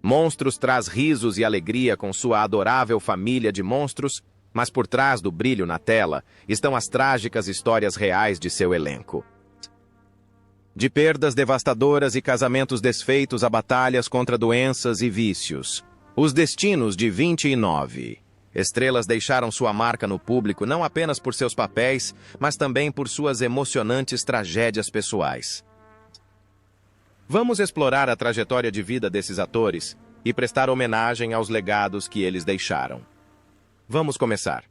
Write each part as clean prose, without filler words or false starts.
Monstros traz risos e alegria com sua adorável família de monstros, mas por trás do brilho na tela estão as trágicas histórias reais de seu elenco. De perdas devastadoras e casamentos desfeitos a batalhas contra doenças e vícios. Os destinos de 29 estrelas deixaram sua marca no público não apenas por seus papéis, mas também por suas emocionantes tragédias pessoais. Vamos explorar a trajetória de vida desses atores e prestar homenagem aos legados que eles deixaram. Vamos começar.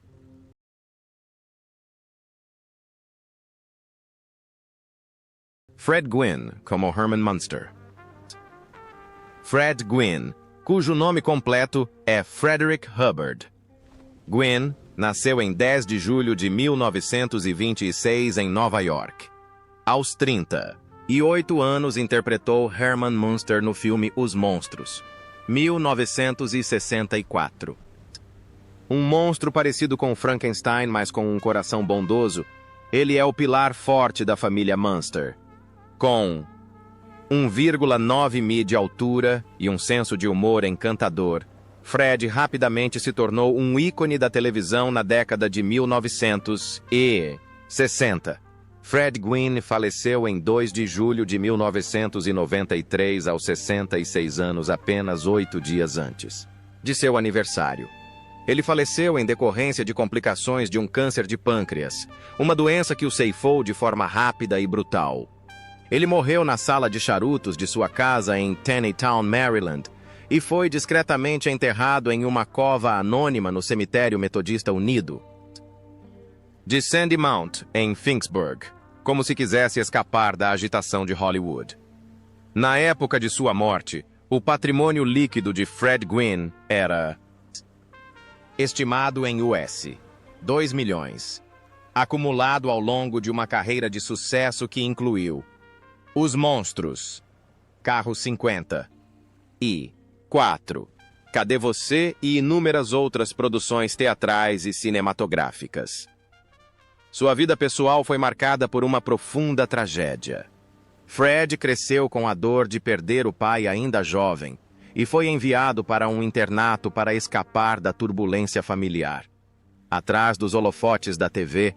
Fred Gwynne, como Herman Munster. Fred Gwynne, cujo nome completo é Frederick Hubbard. Gwynne nasceu em 10 de julho de 1926 em Nova York. Aos 38 anos interpretou Herman Munster no filme Os Monstros, 1964. Um monstro parecido com Frankenstein, mas com um coração bondoso, ele é o pilar forte da família Munster. Com 1,9 m de altura e um senso de humor encantador, Fred rapidamente se tornou um ícone da televisão na década de 1960. Fred Gwynne faleceu em 2 de julho de 1993, aos 66 anos, apenas 8 dias antes de seu aniversário. Ele faleceu em decorrência de complicações de um câncer de pâncreas, uma doença que o ceifou de forma rápida e brutal. Ele morreu na sala de charutos de sua casa em Taneytown, Maryland, e foi discretamente enterrado em uma cova anônima no cemitério Metodista Unido de Sandy Mount, em Finksburg, como se quisesse escapar da agitação de Hollywood. Na época de sua morte, o patrimônio líquido de Fred Gwynne era estimado em US 2 milhões, acumulado ao longo de uma carreira de sucesso que incluiu Os Monstros, Carro 50 e 4, Cadê Você e inúmeras outras produções teatrais e cinematográficas. Sua vida pessoal foi marcada por uma profunda tragédia. Fred cresceu com a dor de perder o pai ainda jovem e foi enviado para um internato para escapar da turbulência familiar. Atrás dos holofotes da TV,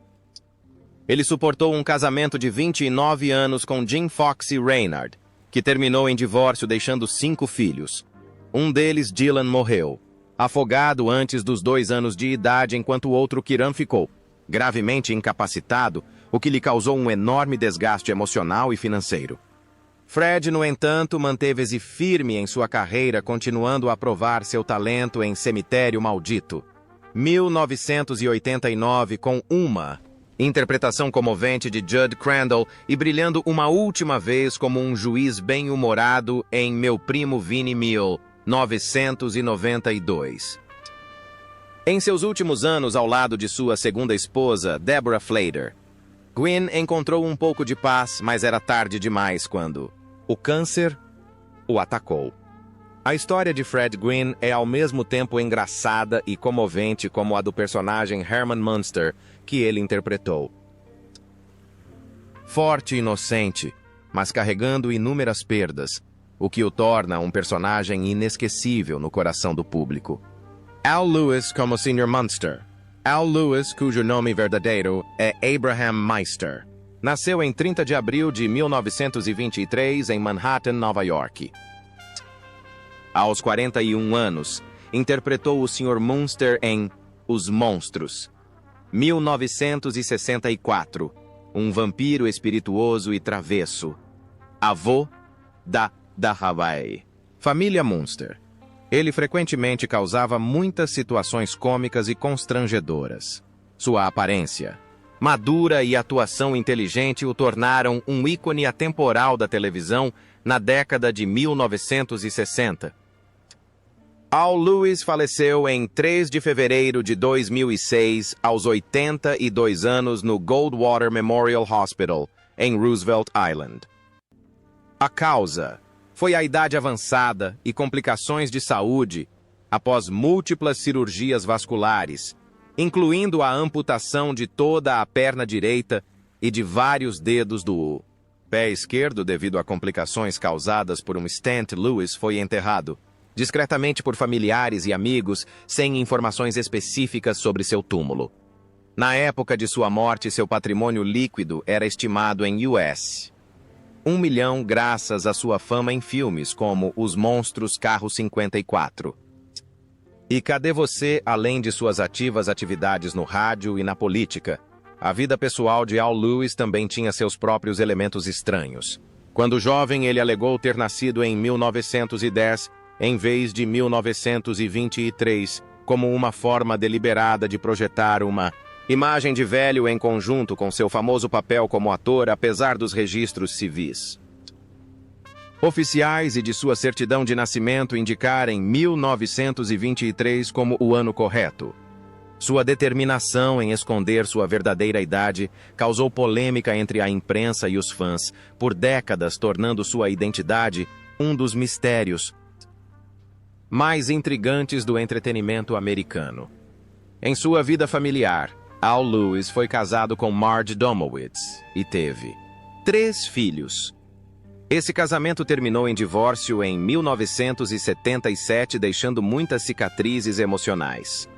ele suportou um casamento de 29 anos com Jean Foxy Reynard, que terminou em divórcio deixando 5 filhos. Um deles, Dylan, morreu, afogado antes dos 2 anos de idade, enquanto o outro, Kieran, ficou gravemente incapacitado, o que lhe causou um enorme desgaste emocional e financeiro. Fred, no entanto, manteve-se firme em sua carreira, continuando a provar seu talento em Cemitério Maldito, 1989, com uma interpretação comovente de Judd Crandall e brilhando uma última vez como um juiz bem-humorado em Meu Primo Vinnie, 1992. Em seus últimos anos ao lado de sua segunda esposa, Deborah Flater, Gwynne encontrou um pouco de paz, mas era tarde demais quando o câncer o atacou. A história de Fred Gwynne é ao mesmo tempo engraçada e comovente como a do personagem Herman Munster, que ele interpretou. Forte e inocente, mas carregando inúmeras perdas, o que o torna um personagem inesquecível no coração do público. Al Lewis como Sr. Munster. Al Lewis, cujo nome verdadeiro é Abraham Meister, nasceu em 30 de abril de 1923 em Manhattan, Nova York. Aos 41 anos, interpretou o Sr. Munster em Os Monstros, 1964, um vampiro espirituoso e travesso, avô da Hawaii. Família Munster. Ele frequentemente causava muitas situações cômicas e constrangedoras. Sua aparência madura e atuação inteligente o tornaram um ícone atemporal da televisão na década de 1960. Al Lewis faleceu em 3 de fevereiro de 2006, aos 82 anos, no Goldwater Memorial Hospital, em Roosevelt Island. A causa foi a idade avançada e complicações de saúde após múltiplas cirurgias vasculares, incluindo a amputação de toda a perna direita e de vários dedos do pé esquerdo devido a complicações causadas por um stent. Lewis foi enterrado discretamente por familiares e amigos, sem informações específicas sobre seu túmulo. Na época de sua morte, seu patrimônio líquido era estimado em US 1 milhão graças à sua fama em filmes como Os Monstros Carro 54. E cadê você, além de suas ativas atividades no rádio e na política? A vida pessoal de Al Lewis também tinha seus próprios elementos estranhos. Quando jovem, ele alegou ter nascido em 1910, em vez de 1923, como uma forma deliberada de projetar uma imagem de velho em conjunto com seu famoso papel como ator, apesar dos registros civis oficiais e de sua certidão de nascimento indicarem 1923 como o ano correto. Sua determinação em esconder sua verdadeira idade causou polêmica entre a imprensa e os fãs, por décadas tornando sua identidade um dos mistérios mais intrigantes do entretenimento americano. Em sua vida familiar, Al Lewis foi casado com Marge Domowitz e teve 3 filhos. Esse casamento terminou em divórcio em 1977, deixando muitas cicatrizes emocionais.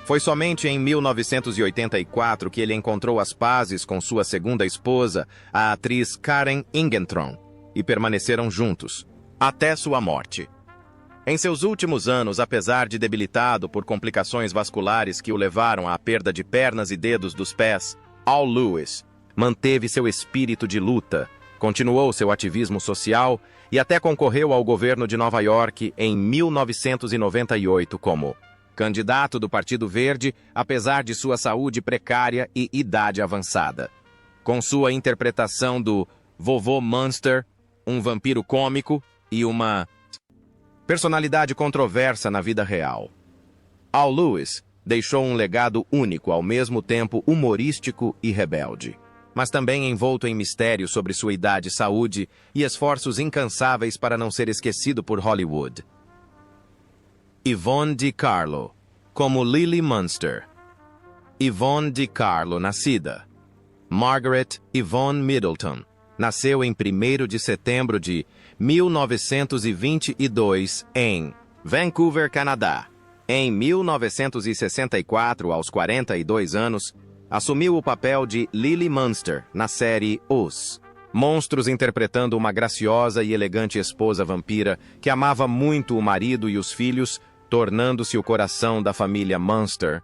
Foi somente em 1984 que ele encontrou as pazes com sua segunda esposa, a atriz Karen Ingentron, e permaneceram juntos, até sua morte. Em seus últimos anos, apesar de debilitado por complicações vasculares que o levaram à perda de pernas e dedos dos pés, Al Lewis manteve seu espírito de luta, continuou seu ativismo social e até concorreu ao governo de Nova York em 1998 como candidato do Partido Verde, apesar de sua saúde precária e idade avançada. Com sua interpretação do Vovô Munster, um vampiro cômico e uma personalidade controversa na vida real, Al Lewis deixou um legado único, ao mesmo tempo humorístico e rebelde, mas também envolto em mistério sobre sua idade, saúde e esforços incansáveis para não ser esquecido por Hollywood. Yvonne DiCarlo, como Lily Munster. Yvonne DiCarlo, nascida Margaret Yvonne Middleton, nasceu em 1º de setembro de 1922 em Vancouver, Canadá. Em 1964, aos 42 anos, assumiu o papel de Lily Munster na série Os Monstros, interpretando uma graciosa e elegante esposa vampira que amava muito o marido e os filhos, tornando-se o coração da família Munster.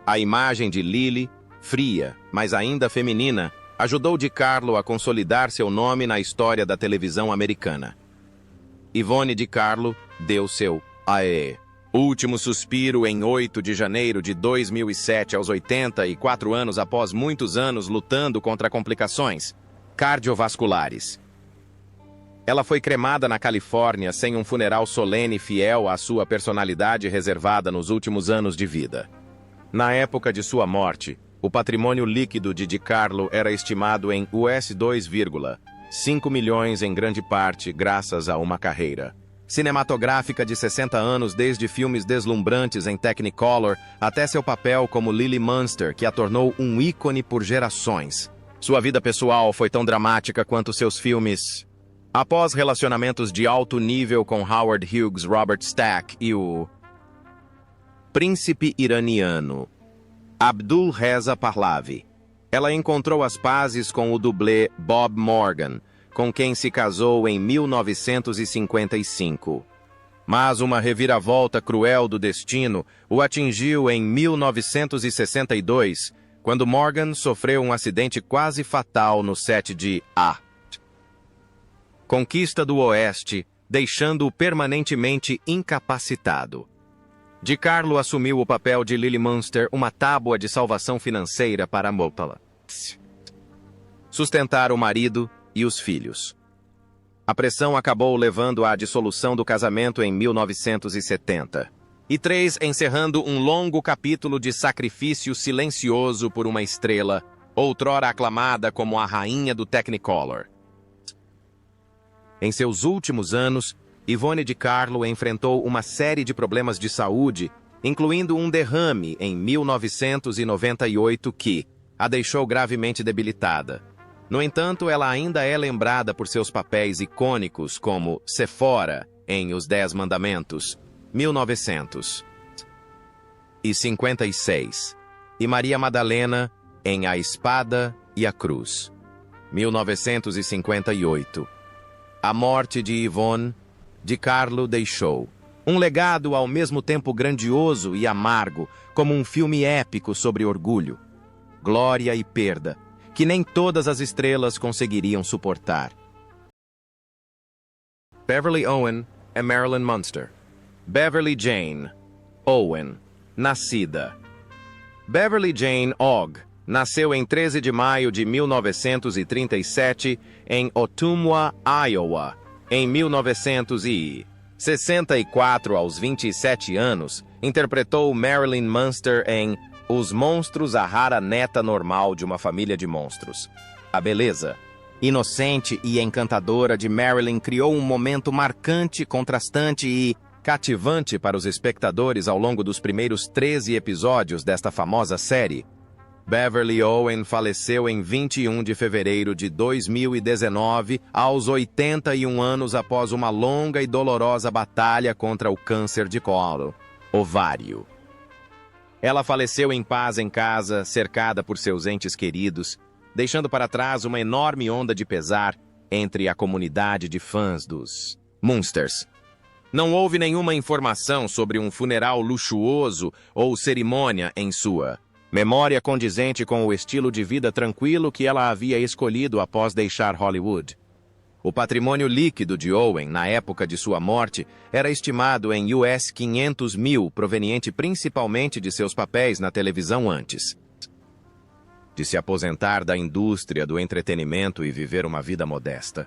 A imagem de Lily, fria, mas ainda feminina, ajudou DiCarlo a consolidar seu nome na história da televisão americana. Yvonne DiCarlo deu seu último suspiro em 8 de janeiro de 2007, aos 84 anos, após muitos anos lutando contra complicações cardiovasculares. Ela foi cremada na Califórnia sem um funeral solene fiel à sua personalidade reservada nos últimos anos de vida. Na época de sua morte, o patrimônio líquido de DiCarlo era estimado em US 2,5 milhões, em grande parte graças a uma carreira cinematográfica de 60 anos, desde filmes deslumbrantes em Technicolor até seu papel como Lily Munster, que a tornou um ícone por gerações. Sua vida pessoal foi tão dramática quanto seus filmes. Após relacionamentos de alto nível com Howard Hughes, Robert Stack e o príncipe iraniano Abdul Reza Pahlavi, ela encontrou as pazes com o dublê Bob Morgan, com quem se casou em 1955. Mas uma reviravolta cruel do destino o atingiu em 1962, quando Morgan sofreu um acidente quase fatal no set de A Conquista do Oeste, deixando-o permanentemente incapacitado. DiCarlo assumiu o papel de Lily Munster, uma tábua de salvação financeira para Mopala sustentar o marido e os filhos. A pressão acabou levando à dissolução do casamento em 1973, encerrando um longo capítulo de sacrifício silencioso por uma estrela, outrora aclamada como a rainha do Technicolor. Em seus últimos anos, Yvonne DiCarlo enfrentou uma série de problemas de saúde, incluindo um derrame em 1998 que a deixou gravemente debilitada. No entanto, ela ainda é lembrada por seus papéis icônicos como Sephora em Os 10 Mandamentos, 1956, e Maria Madalena em A Espada e a Cruz, 1958. A morte de Yvonne, de Carlo deixou um legado ao mesmo tempo grandioso e amargo, como um filme épico sobre orgulho, glória e perda, que nem todas as estrelas conseguiriam suportar. Beverly Owen e Marilyn Munster. Beverly Jane Owen, nascida. Beverly Jane Ogg nasceu em 13 de maio de 1937 em Ottumwa, Iowa. Em 1964, aos 27 anos, interpretou Marilyn Munster em Os Monstros, a rara neta normal de uma família de monstros. A beleza inocente e encantadora de Marilyn criou um momento marcante, contrastante e cativante para os espectadores ao longo dos primeiros 13 episódios desta famosa série. Beverly Owen faleceu em 21 de fevereiro de 2019, aos 81 anos após uma longa e dolorosa batalha contra o câncer de colo, ovário. Ela faleceu em paz em casa, cercada por seus entes queridos, deixando para trás uma enorme onda de pesar entre a comunidade de fãs dos Munsters. Não houve nenhuma informação sobre um funeral luxuoso ou cerimônia em sua memória condizente com o estilo de vida tranquilo que ela havia escolhido após deixar Hollywood. O patrimônio líquido de Owen, na época de sua morte, era estimado em US 500 mil, proveniente principalmente de seus papéis na televisão antes de se aposentar da indústria do entretenimento e viver uma vida modesta.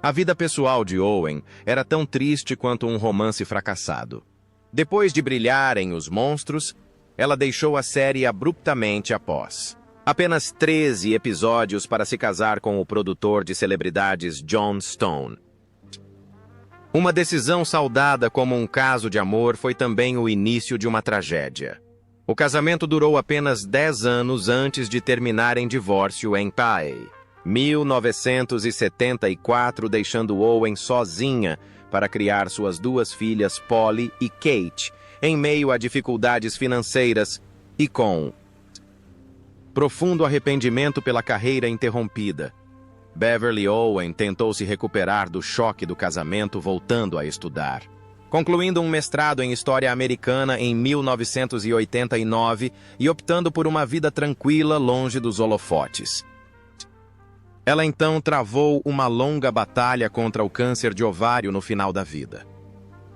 A vida pessoal de Owen era tão triste quanto um romance fracassado. Depois de brilhar em Os Monstros, ela deixou a série abruptamente após apenas 13 episódios para se casar com o produtor de celebridades Jon Stone. Uma decisão saudada como um caso de amor foi também o início de uma tragédia. O casamento durou apenas 10 anos antes de terminar em divórcio em 1974, deixando Owen sozinha para criar suas 2 filhas Polly e Kate, em meio a dificuldades financeiras e com profundo arrependimento pela carreira interrompida. Beverly Owen tentou se recuperar do choque do casamento voltando a estudar, concluindo um mestrado em História Americana em 1989 e optando por uma vida tranquila longe dos holofotes. Ela então travou uma longa batalha contra o câncer de ovário no final da vida.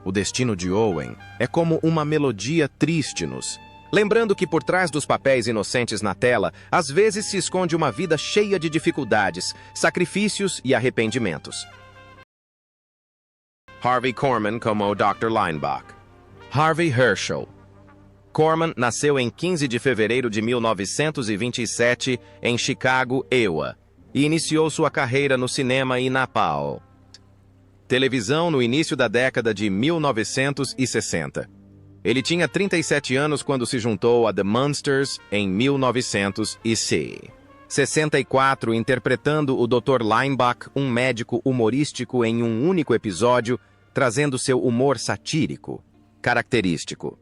O destino de Owen é como uma melodia triste-nos, lembrando que por trás dos papéis inocentes na tela, às vezes se esconde uma vida cheia de dificuldades, sacrifícios e arrependimentos. Harvey Korman como Dr. Lineback. Harvey Herschel. Korman nasceu em 15 de fevereiro de 1927 em Chicago, Iowa, e iniciou sua carreira no cinema e na televisão no início da década de 1960. Ele tinha 37 anos quando se juntou a The Munsters em 1964, interpretando o Dr. Lineback, um médico humorístico em um único episódio, trazendo seu humor satírico característico.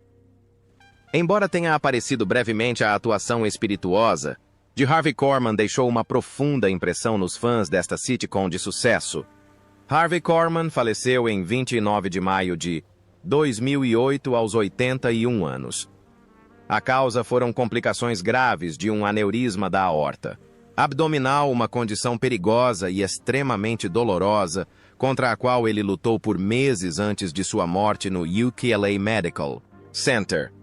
Embora tenha aparecido brevemente a atuação espirituosa de Harvey Korman deixou uma profunda impressão nos fãs desta sitcom de sucesso. Harvey Korman faleceu em 29 de maio de 2008 aos 81 anos. A causa foram complicações graves de um aneurisma da aorta abdominal, uma condição perigosa e extremamente dolorosa, contra a qual ele lutou por meses antes de sua morte no UCLA Medical Center.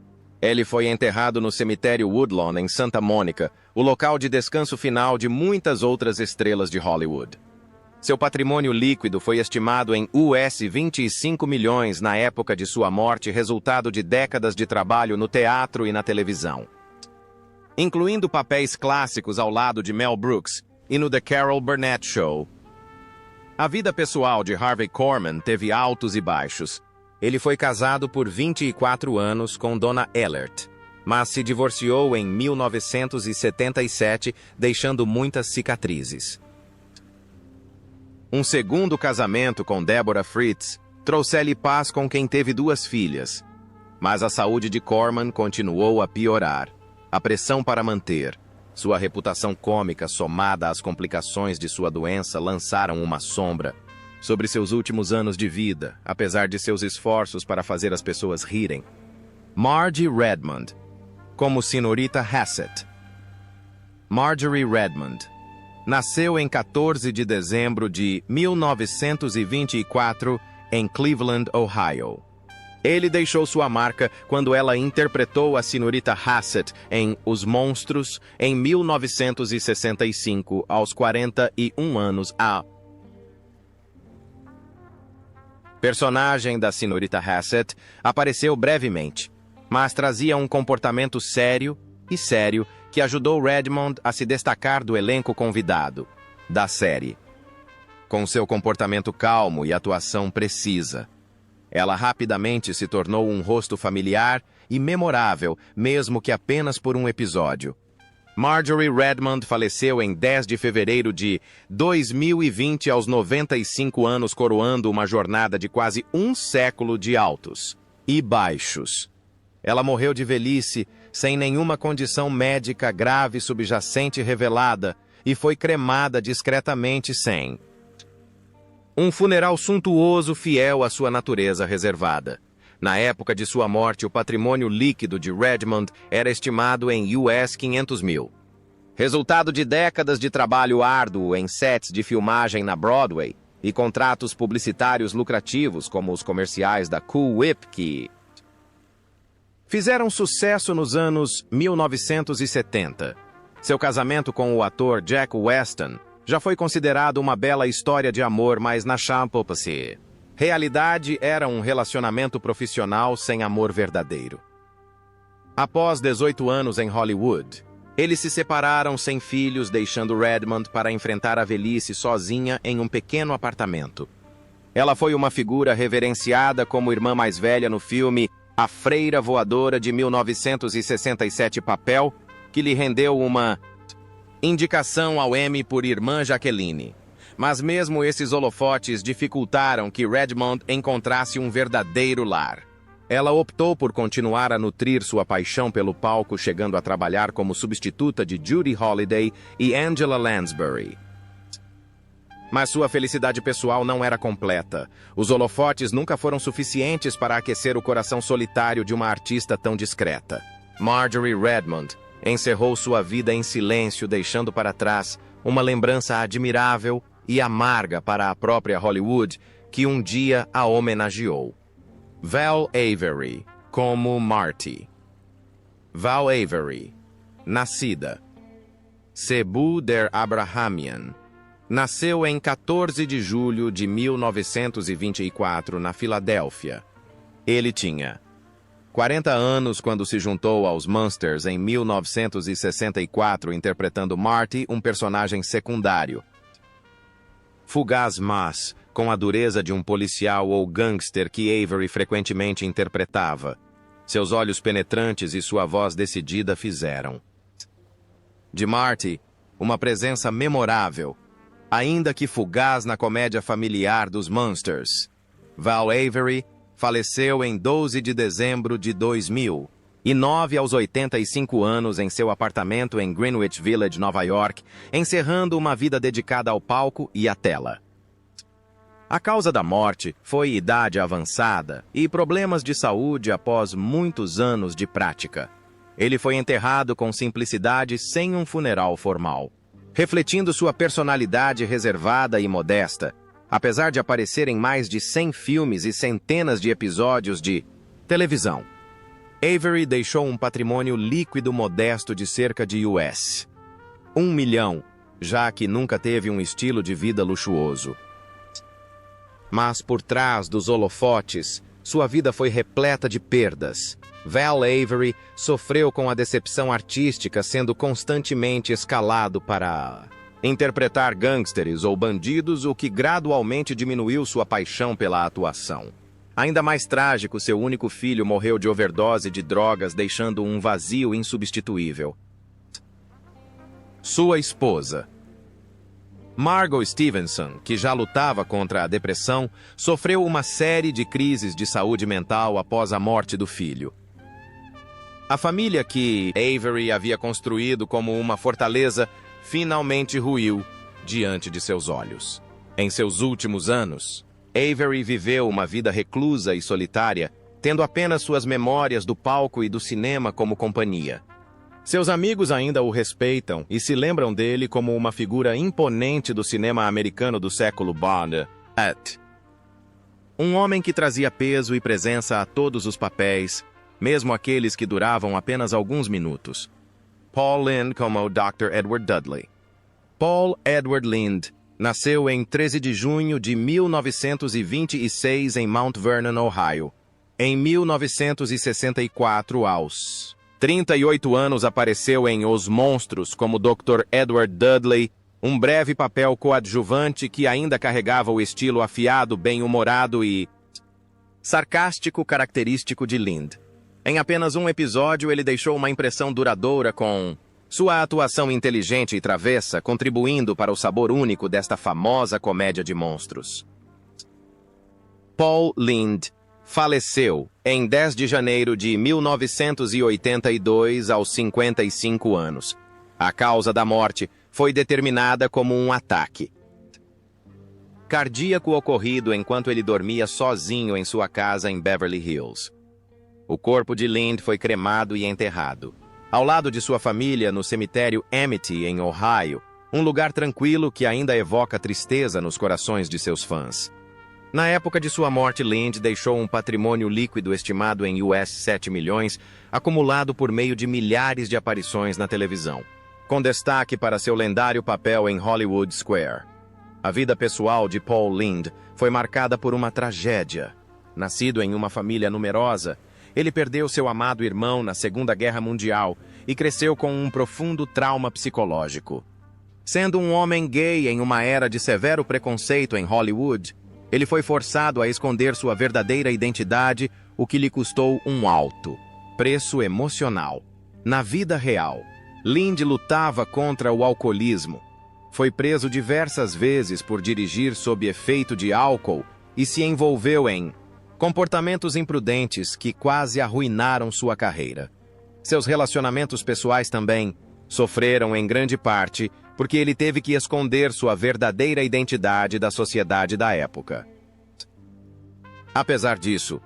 Ele foi enterrado no cemitério Woodlawn, em Santa Mônica, o local de descanso final de muitas outras estrelas de Hollywood. Seu patrimônio líquido foi estimado em US 25 milhões na época de sua morte, resultado de décadas de trabalho no teatro e na televisão, incluindo papéis clássicos ao lado de Mel Brooks e no The Carol Burnett Show. A vida pessoal de Harvey Korman teve altos e baixos. Ele foi casado por 24 anos com Donna Ellert, mas se divorciou em 1977, deixando muitas cicatrizes. Um segundo casamento com Deborah Fritz trouxe-lhe paz com quem teve 2 filhas. Mas a saúde de Corman continuou a piorar. A pressão para manter sua reputação cômica somada às complicações de sua doença lançaram uma sombra sobre seus últimos anos de vida, apesar de seus esforços para fazer as pessoas rirem. Margie Redmond, como Senhorita Hassett. Marjorie Redmond nasceu em 14 de dezembro de 1924 em Cleveland, Ohio. Ele deixou sua marca quando ela interpretou a Senhorita Hassett em Os Monstros em 1965, aos 41 anos. A personagem da Senhorita Hassett apareceu brevemente, mas trazia um comportamento sério que ajudou Redmond a se destacar do elenco convidado da série. Com seu comportamento calmo e atuação precisa, ela rapidamente se tornou um rosto familiar e memorável, mesmo que apenas por um episódio. Marjorie Redmond faleceu em 10 de fevereiro de 2020 aos 95 anos, coroando uma jornada de quase um século de altos e baixos. Ela morreu de velhice, sem nenhuma condição médica grave subjacente revelada, e foi cremada discretamente sem um funeral suntuoso fiel à sua natureza reservada. Na época de sua morte, o patrimônio líquido de Redmond era estimado em US 500 mil. Resultado de décadas de trabalho árduo em sets de filmagem na Broadway e contratos publicitários lucrativos, como os comerciais da Cool Whip, que fizeram sucesso nos anos 1970. Seu casamento com o ator Jack Weston já foi considerado uma bela história de amor, mas na Champagne, realidade era um relacionamento profissional sem amor verdadeiro. Após 18 anos em Hollywood, eles se separaram sem filhos, deixando Redmond para enfrentar a velhice sozinha em um pequeno apartamento. Ela foi uma figura reverenciada como irmã mais velha no filme A Freira Voadora de 1967, papel que lhe rendeu uma indicação ao Emmy por Irmã Jaqueline. Mas mesmo esses holofotes dificultaram que Redmond encontrasse um verdadeiro lar. Ela optou por continuar a nutrir sua paixão pelo palco, chegando a trabalhar como substituta de Judy Holliday e Angela Lansbury. Mas sua felicidade pessoal não era completa. Os holofotes nunca foram suficientes para aquecer o coração solitário de uma artista tão discreta. Marjorie Redmond encerrou sua vida em silêncio, deixando para trás uma lembrança admirável e amarga para a própria Hollywood, que um dia a homenageou. Val Avery, como Marty. Val Avery, nascida Cebu der Abrahamian, nasceu em 14 de julho de 1924 na Filadélfia. Ele tinha 40 anos quando se juntou aos Munsters em 1964, interpretando Marty, um personagem secundário. Fugaz, mas com a dureza de um policial ou gangster que Avery frequentemente interpretava. Seus olhos penetrantes e sua voz decidida fizeram de Marty uma presença memorável, ainda que fugaz na comédia familiar dos Munsters. Val Avery faleceu em 12 de dezembro de 2009 aos 85 anos em seu apartamento em Greenwich Village, Nova York, encerrando uma vida dedicada ao palco e à tela. A causa da morte foi idade avançada e problemas de saúde após muitos anos de prática. Ele foi enterrado com simplicidade, sem um funeral formal, refletindo sua personalidade reservada e modesta. Apesar de aparecer em mais de 100 filmes e centenas de episódios de televisão, Avery deixou um patrimônio líquido modesto de cerca de US 1 milhão, já que nunca teve um estilo de vida luxuoso. Mas por trás dos holofotes, sua vida foi repleta de perdas. Val Avery sofreu com a decepção artística, sendo constantemente escalado para interpretar gangsters ou bandidos, o que gradualmente diminuiu sua paixão pela atuação. Ainda mais trágico, seu único filho morreu de overdose de drogas, deixando um vazio insubstituível. Sua esposa, Margot Stevenson, que já lutava contra a depressão, sofreu uma série de crises de saúde mental após a morte do filho. A família que Avery havia construído como uma fortaleza finalmente ruiu diante de seus olhos. Em seus últimos anos, Avery viveu uma vida reclusa e solitária, tendo apenas suas memórias do palco e do cinema como companhia. Seus amigos ainda o respeitam e se lembram dele como uma figura imponente do cinema americano do século Bond. Um homem que trazia peso e presença a todos os papéis, mesmo aqueles que duravam apenas alguns minutos. Paul Lynde como Dr. Edward Dudley. Paul Edward Lynde nasceu em 13 de junho de 1926 em Mount Vernon, Ohio. Em 1964, aos 38 anos, apareceu em Os Monstros como Dr. Edward Dudley, um breve papel coadjuvante que ainda carregava o estilo afiado, bem-humorado e sarcástico característico de Lynde. Em apenas um episódio, ele deixou uma impressão duradoura com sua atuação inteligente e travessa, contribuindo para o sabor único desta famosa comédia de monstros. Paul Lynde faleceu em 10 de janeiro de 1982 aos 55 anos. A causa da morte foi determinada como um ataque cardíaco ocorrido enquanto ele dormia sozinho em sua casa em Beverly Hills. O corpo de Lynde foi cremado e enterrado, ao lado de sua família no cemitério Amity, em Ohio, um lugar tranquilo que ainda evoca tristeza nos corações de seus fãs. Na época de sua morte, Lynde deixou um patrimônio líquido estimado em US 7 milhões, acumulado por meio de milhares de aparições na televisão, com destaque para seu lendário papel em Hollywood Square. A vida pessoal de Paul Lynde foi marcada por uma tragédia. Nascido em uma família numerosa, ele perdeu seu amado irmão na Segunda Guerra Mundial e cresceu com um profundo trauma psicológico. Sendo um homem gay em uma era de severo preconceito em Hollywood, ele foi forçado a esconder sua verdadeira identidade, o que lhe custou um alto preço emocional. Na vida real, Lynde lutava contra o alcoolismo. Foi preso diversas vezes por dirigir sob efeito de álcool e se envolveu em comportamentos imprudentes que quase arruinaram sua carreira. Seus relacionamentos pessoais também sofreram em grande parte porque ele teve que esconder sua verdadeira identidade da sociedade da época. Apesar disso,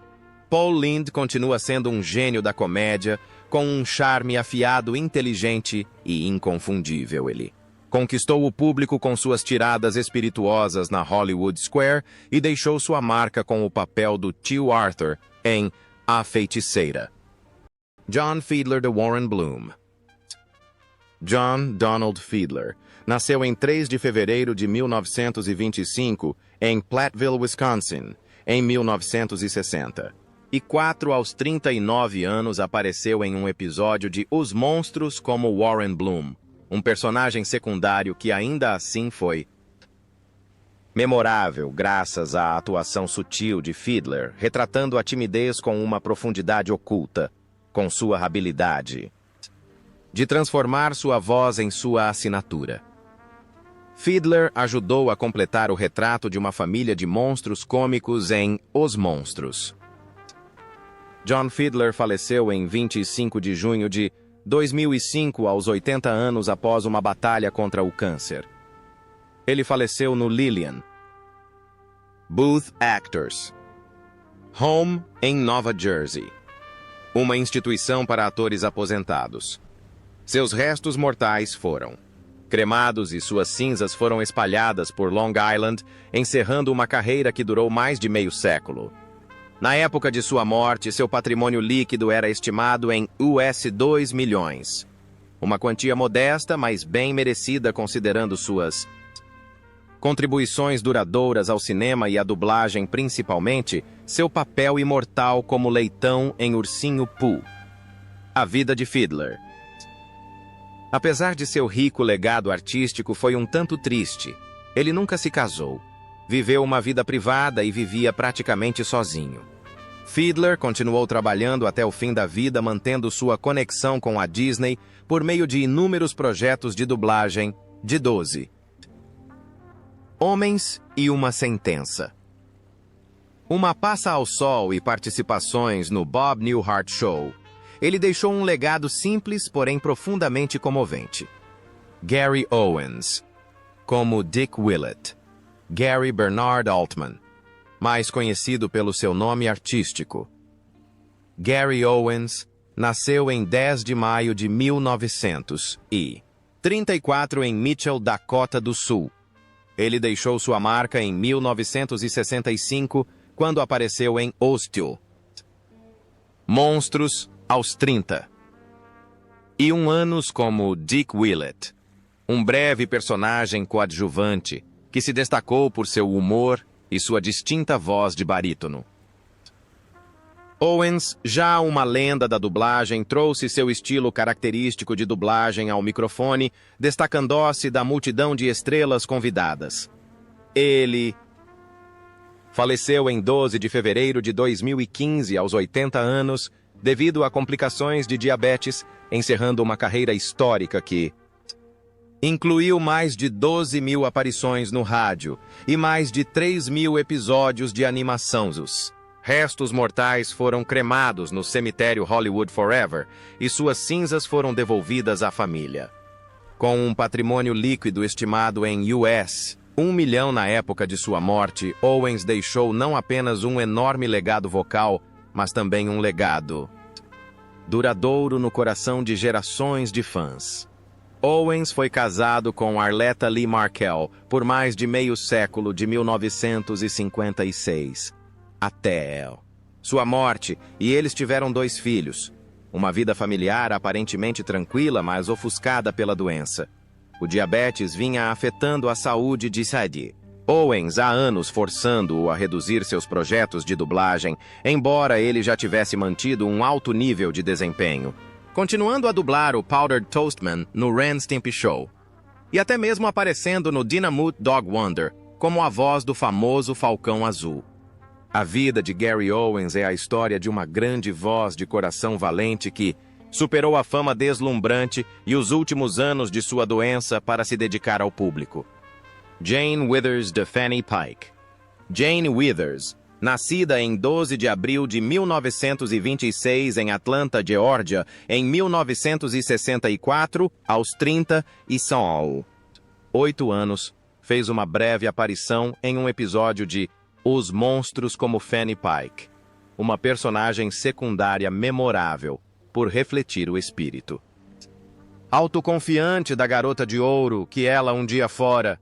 Paul Lynde continua sendo um gênio da comédia, com um charme afiado, inteligente e inconfundível. Ele conquistou o público com suas tiradas espirituosas na Hollywood Square e deixou sua marca com o papel do tio Arthur em A Feiticeira. John Fiedler de Warren Bloom. John Donald Fiedler nasceu em 3 de fevereiro de 1925 em Platteville, Wisconsin, em 1960. E aos 39 anos apareceu em um episódio de Os Monstros como Warren Bloom, um personagem secundário que ainda assim foi memorável graças à atuação sutil de Fiedler, retratando a timidez com uma profundidade oculta, com sua habilidade de transformar sua voz em sua assinatura. Fiedler ajudou a completar o retrato de uma família de monstros cômicos em Os Monstros. John Fiedler faleceu em 25 de junho de 2005, aos 80 anos após uma batalha contra o câncer. Ele faleceu no Lillian Booth Actors Home, em Nova Jersey, uma instituição para atores aposentados. Seus restos mortais foram cremados e suas cinzas foram espalhadas por Long Island, encerrando uma carreira que durou mais de meio século. Na época de sua morte, seu patrimônio líquido era estimado em US 2 milhões. Uma quantia modesta, mas bem merecida considerando suas contribuições duradouras ao cinema e à dublagem, principalmente seu papel imortal como Leitão em Ursinho Pooh. A vida de Fiedler. Apesar de seu rico legado artístico, foi um tanto triste. Ele nunca se casou. Viveu uma vida privada e vivia praticamente sozinho. Fiedler continuou trabalhando até o fim da vida, mantendo sua conexão com a Disney por meio de inúmeros projetos de dublagem de 12 Homens e uma sentença. Uma passa ao sol e participações no Bob Newhart Show. Ele deixou um legado simples, porém profundamente comovente. Gary Owens, como Dick Willett. Gary Bernard Altman, mais conhecido pelo seu nome artístico. Gary Owens nasceu em 10 de maio de 1934 em Mitchell, Dakota do Sul. Ele deixou sua marca em 1965, quando apareceu em Hostel. Monstros aos 31 anos como Dick Willett, um breve personagem coadjuvante que se destacou por seu humor e sua distinta voz de barítono. Owens, já uma lenda da dublagem, trouxe seu estilo característico de dublagem ao microfone, destacando-se da multidão de estrelas convidadas. Ele faleceu em 12 de fevereiro de 2015, aos 80 anos, devido a complicações de diabetes, encerrando uma carreira histórica que incluiu mais de 12 mil aparições no rádio e mais de 3 mil episódios de animação. Os restos mortais foram cremados no cemitério Hollywood Forever e suas cinzas foram devolvidas à família. Com um patrimônio líquido estimado em US 1 milhão na época de sua morte, Owens deixou não apenas um enorme legado vocal, mas também um legado duradouro no coração de gerações de fãs. Owens foi casado com Arletta Lee Markel por mais de meio século, de 1956 até sua morte, e eles tiveram 2 filhos. Uma vida familiar aparentemente tranquila, mas ofuscada pela doença. O diabetes vinha afetando a saúde de Sadie. Owens há anos forçando-o a reduzir seus projetos de dublagem, embora ele já tivesse mantido um alto nível de desempenho, continuando a dublar o Powdered Toastman no Ren Stimpy Show, e até mesmo aparecendo no Dynamite Dog Wonder, como a voz do famoso Falcão Azul. A vida de Gary Owens é a história de uma grande voz de coração valente que superou a fama deslumbrante e os últimos anos de sua doença para se dedicar ao público. Jane Withers de Fanny Pike. Jane Withers, nascida em 12 de abril de 1926 em Atlanta, Geórgia, em 1964, aos 38 anos, fez uma breve aparição em um episódio de Os Monstros como Fanny Pike, uma personagem secundária memorável por refletir o espírito autoconfiante da garota de ouro que ela um dia fora.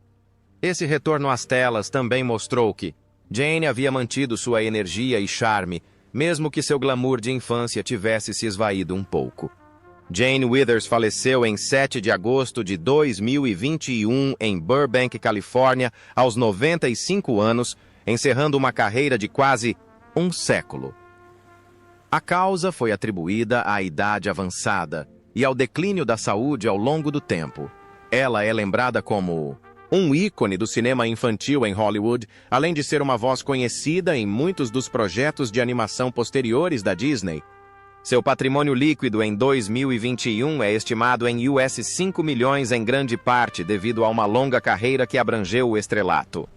Esse retorno às telas também mostrou que Jane havia mantido sua energia e charme, mesmo que seu glamour de infância tivesse se esvaído um pouco. Jane Withers faleceu em 7 de agosto de 2021 em Burbank, Califórnia, aos 95 anos, encerrando uma carreira de quase um século. A causa foi atribuída à idade avançada e ao declínio da saúde ao longo do tempo. Ela é lembrada como um ícone do cinema infantil em Hollywood, além de ser uma voz conhecida em muitos dos projetos de animação posteriores da Disney. Seu patrimônio líquido em 2021 é estimado em US 5 milhões, em grande parte devido a uma longa carreira que abrangeu o estrelato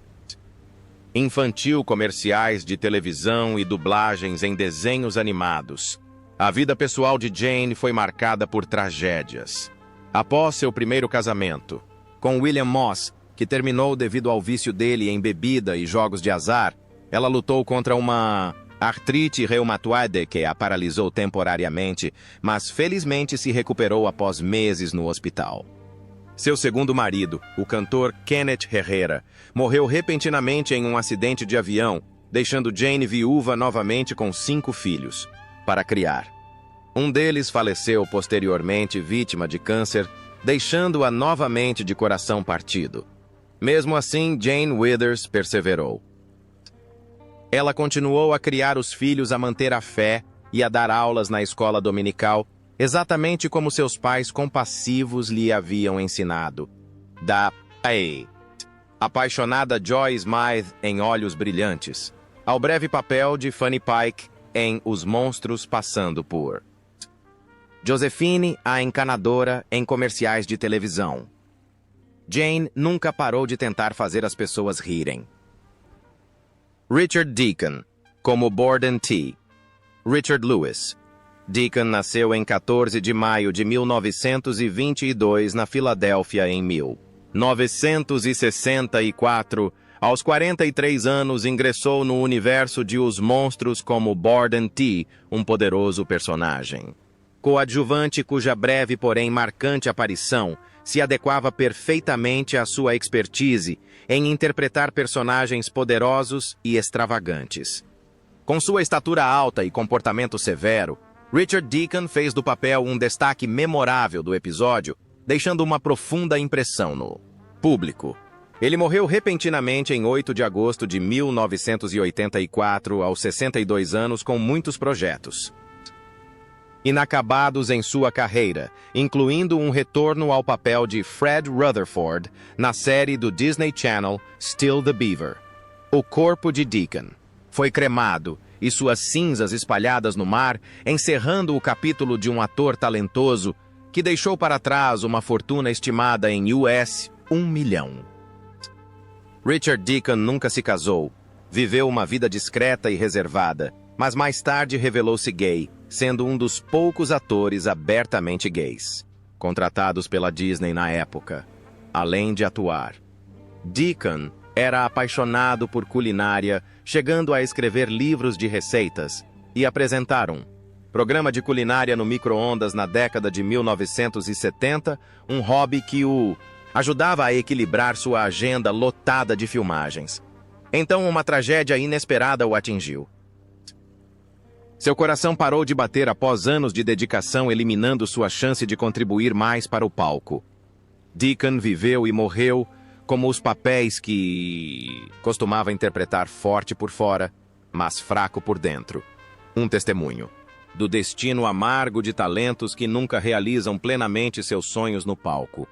infantil, comerciais de televisão e dublagens em desenhos animados. A vida pessoal de Jane foi marcada por tragédias. Após seu primeiro casamento, com William Moss, que terminou devido ao vício dele em bebida e jogos de azar, ela lutou contra uma artrite reumatoide que a paralisou temporariamente, mas felizmente se recuperou após meses no hospital. Seu segundo marido, o cantor Kenneth Herrera, morreu repentinamente em um acidente de avião, deixando Jane viúva novamente com 5 filhos para criar. Um deles faleceu posteriormente vítima de câncer, deixando-a novamente de coração partido. Mesmo assim, Jane Withers perseverou. Ela continuou a criar os filhos, a manter a fé e a dar aulas na escola dominical, exatamente como seus pais compassivos lhe haviam ensinado. Da apaixonada Joy Smythe em Olhos Brilhantes, ao breve papel de Fanny Pike em Os Monstros, passando por Josephine, a encanadora, em comerciais de televisão. Jane nunca parou de tentar fazer as pessoas rirem. Richard Deacon, como Borden T. Richard Lewis. Deacon nasceu em 14 de maio de 1922 na Filadélfia em 1964. Aos 43 anos, ingressou no universo de Os Monstros como Borden T., um poderoso personagem. Coadjuvante cuja breve, porém marcante aparição se adequava perfeitamente à sua expertise em interpretar personagens poderosos e extravagantes. Com sua estatura alta e comportamento severo, Richard Deacon fez do papel um destaque memorável do episódio, deixando uma profunda impressão no público. Ele morreu repentinamente em 8 de agosto de 1984, aos 62 anos, com muitos projetos inacabados em sua carreira, incluindo um retorno ao papel de Fred Rutherford na série do Disney Channel Still the Beaver. O corpo de Deacon foi cremado e suas cinzas espalhadas no mar, encerrando o capítulo de um ator talentoso que deixou para trás uma fortuna estimada em US $1 milhão. Richard Deacon nunca se casou, viveu uma vida discreta e reservada, mas mais tarde revelou-se gay, sendo um dos poucos atores abertamente gays contratados pela Disney na época. Além de atuar, Deacon era apaixonado por culinária, chegando a escrever livros de receitas e apresentar um programa de culinária no micro-ondas na década de 1970, um hobby que o ajudava a equilibrar sua agenda lotada de filmagens. Então, uma tragédia inesperada o atingiu. Seu coração parou de bater após anos de dedicação, eliminando sua chance de contribuir mais para o palco. Deacon viveu e morreu como os papéis que costumava interpretar, forte por fora, mas fraco por dentro. Um testemunho do destino amargo de talentos que nunca realizam plenamente seus sonhos no palco.